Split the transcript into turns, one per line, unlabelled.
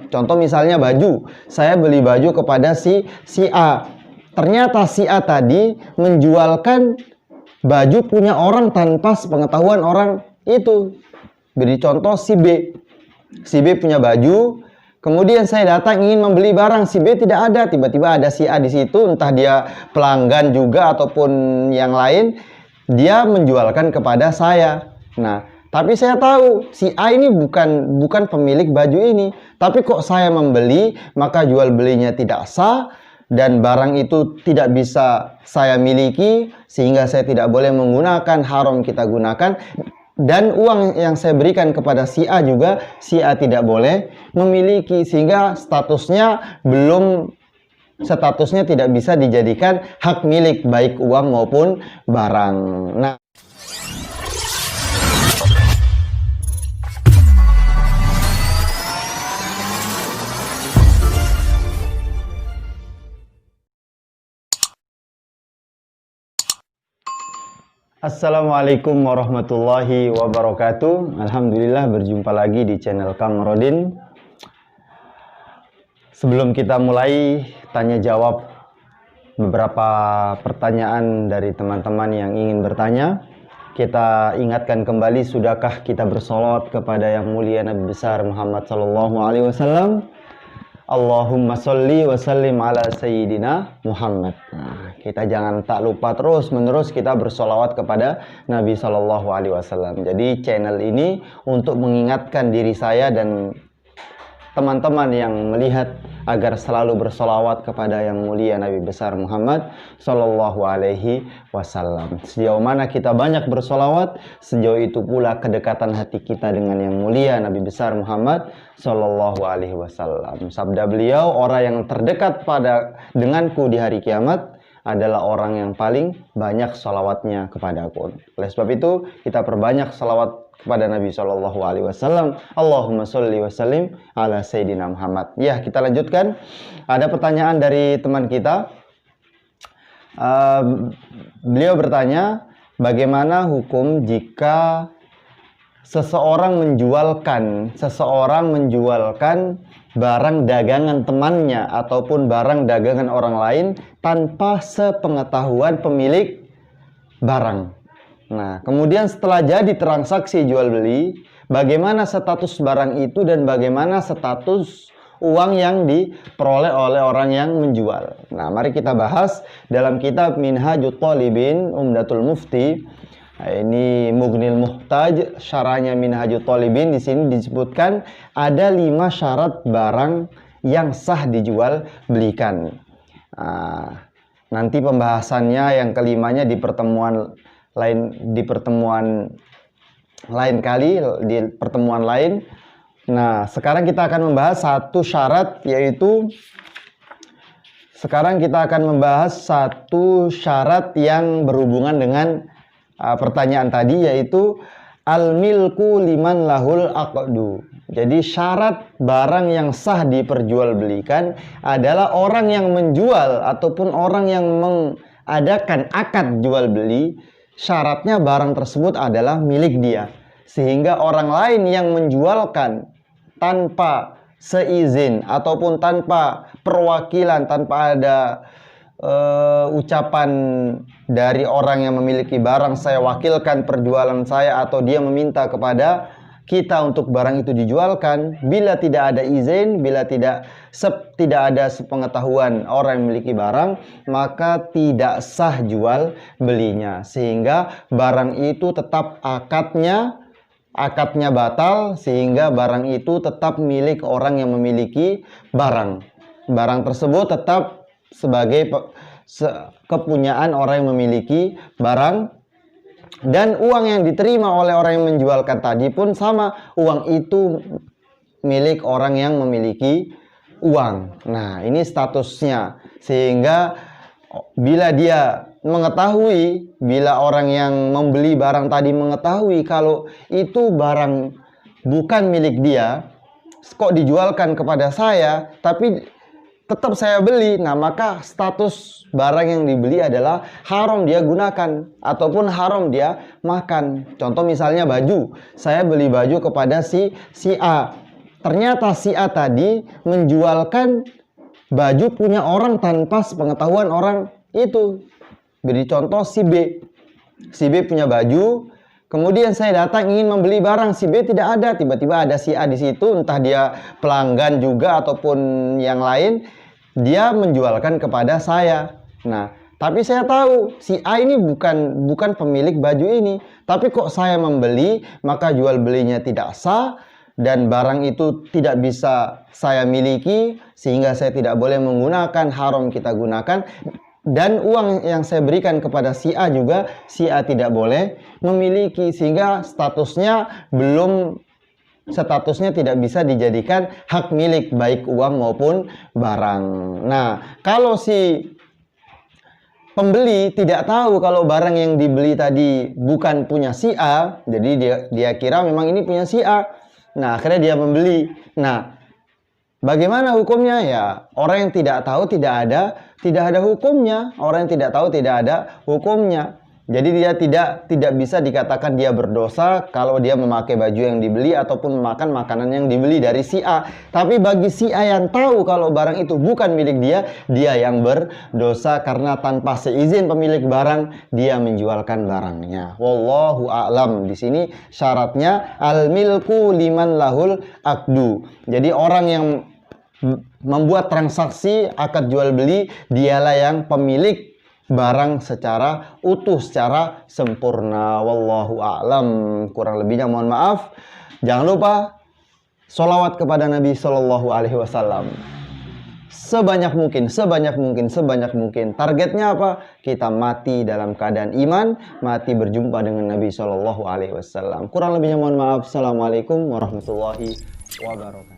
Contoh misalnya baju, saya beli baju kepada si A. Ternyata si A tadi menjualkan baju punya orang tanpa sepengetahuan orang itu. Beri contoh si B. Si B punya baju, kemudian saya datang ingin membeli barang, si B tidak ada, tiba-tiba ada si A di situ, entah dia pelanggan juga ataupun yang lain, dia menjualkan kepada saya. Nah, tapi saya tahu si A ini bukan pemilik baju ini, tapi kok saya membeli, maka jual belinya tidak sah dan barang itu tidak bisa saya miliki sehingga saya tidak boleh menggunakan, haram kita gunakan. Dan uang yang saya berikan kepada si A juga si A tidak boleh memiliki, sehingga statusnya tidak bisa dijadikan hak milik baik uang maupun barang. Nah, Assalamualaikum warahmatullahi wabarakatuh. Alhamdulillah berjumpa lagi di channel Kamrodin. Sebelum kita mulai tanya jawab beberapa pertanyaan dari teman-teman yang ingin bertanya, kita ingatkan kembali, sudahkah kita bersolawat kepada yang mulia Nabi besar Muhammad SAW? Allahumma sholli wa sallim ala sayyidina Muhammad. Nah, kita jangan tak lupa terus menerus kita bersolawat kepada Nabi SAW. Jadi channel ini untuk mengingatkan diri saya dan teman-teman yang melihat agar selalu bersolawat kepada yang mulia Nabi besar Muhammad SAW. Sejauh mana kita banyak bersolawat, sejauh itu pula kedekatan hati kita dengan yang mulia Nabi besar Muhammad SAW. Sabda beliau, orang yang terdekat denganku di hari kiamat adalah orang yang paling banyak salawatnya kepadaku. Oleh sebab itu kita perbanyak salawat kepada Nabi SAW. Allahumma sholli wa sallim ala sayyidina Muhammad. Ya, kita lanjutkan. Ada pertanyaan dari teman kita. Beliau bertanya, bagaimana hukum jika seseorang menjualkan barang dagangan temannya ataupun barang dagangan orang lain tanpa sepengetahuan pemilik barang. Nah, kemudian setelah jadi transaksi jual beli, bagaimana status barang itu dan bagaimana status uang yang diperoleh oleh orang yang menjual. Nah, mari kita bahas dalam kitab Minhajut Thalibin Umdatul Mufti. Nah, ini Mughnil Muhtaj, syarahnya Minhajut Thalibin. Di sini disebutkan ada 5 syarat barang yang sah dijual belikan. Nah, nanti pembahasannya yang kelimanya di pertemuan lain. Nah, sekarang kita akan membahas satu syarat, yaitu yang berhubungan dengan pertanyaan tadi, yaitu al-milku liman lahul aqdu. Jadi syarat barang yang sah diperjualbelikan adalah orang yang menjual ataupun orang yang mengadakan akad jual beli, syaratnya barang tersebut adalah milik dia, sehingga orang lain yang menjualkan tanpa seizin ataupun tanpa perwakilan, tanpa ada ucapan dari orang yang memiliki barang, saya wakilkan perjualan saya, atau dia meminta kepada kita untuk barang itu dijualkan, bila tidak ada izin, bila tidak ada sepengetahuan orang yang memiliki barang, maka tidak sah jual belinya, sehingga barang itu tetap akadnya batal, sehingga barang itu tetap milik orang yang memiliki barang. Barang tersebut tetap sebagai kepunyaan orang yang memiliki barang. Dan uang yang diterima oleh orang yang menjualkan tadi pun sama, uang itu milik orang yang memiliki uang. Nah, ini statusnya, sehingga bila orang yang membeli barang tadi mengetahui kalau itu barang bukan milik dia, kok dijualkan kepada saya, tapi tetap saya beli, nah maka status barang yang dibeli adalah haram dia gunakan ataupun haram dia makan. Contoh misalnya baju, saya beli baju kepada si A. ternyata si A tadi menjualkan baju punya orang tanpa sepengetahuan orang itu. Beri contoh si B. Si B punya baju, kemudian saya datang ingin membeli barang, si B tidak ada, tiba-tiba ada si A di situ, entah dia pelanggan juga ataupun yang lain, dia menjualkan kepada saya. Nah, tapi saya tahu si A ini bukan pemilik baju ini, tapi kok saya membeli, maka jual belinya tidak sah dan barang itu tidak bisa saya miliki sehingga saya tidak boleh menggunakan, haram kita gunakan. Dan uang yang saya berikan kepada si A juga si A tidak boleh memiliki, sehingga statusnya tidak bisa dijadikan hak milik baik uang maupun barang. Nah, kalau si pembeli tidak tahu kalau barang yang dibeli tadi bukan punya si A, jadi dia kira memang ini punya si A. Nah, akhirnya dia membeli. Nah, bagaimana hukumnya? Ya, orang yang tidak tahu tidak ada hukumnya. Orang yang tidak tahu tidak ada hukumnya. Jadi dia tidak bisa dikatakan dia berdosa kalau dia memakai baju yang dibeli ataupun memakan makanan yang dibeli dari si A. Tapi bagi si A yang tahu kalau barang itu bukan milik dia yang berdosa karena tanpa seizin pemilik barang dia menjualkan barangnya. Wallahu a'lam. Di sini syaratnya al-milku liman lahul aqdu. Jadi orang yang membuat transaksi akad jual beli dialah yang pemilik barang secara utuh, secara sempurna. Wallahu a'lam. Kurang lebihnya mohon maaf. Jangan lupa sholawat kepada Nabi Shallallahu Alaihi Wasallam sebanyak mungkin. Targetnya apa? Kita mati dalam keadaan iman, mati berjumpa dengan Nabi Shallallahu Alaihi Wasallam. Kurang lebihnya mohon maaf. Assalamualaikum warahmatullahi wabarakatuh.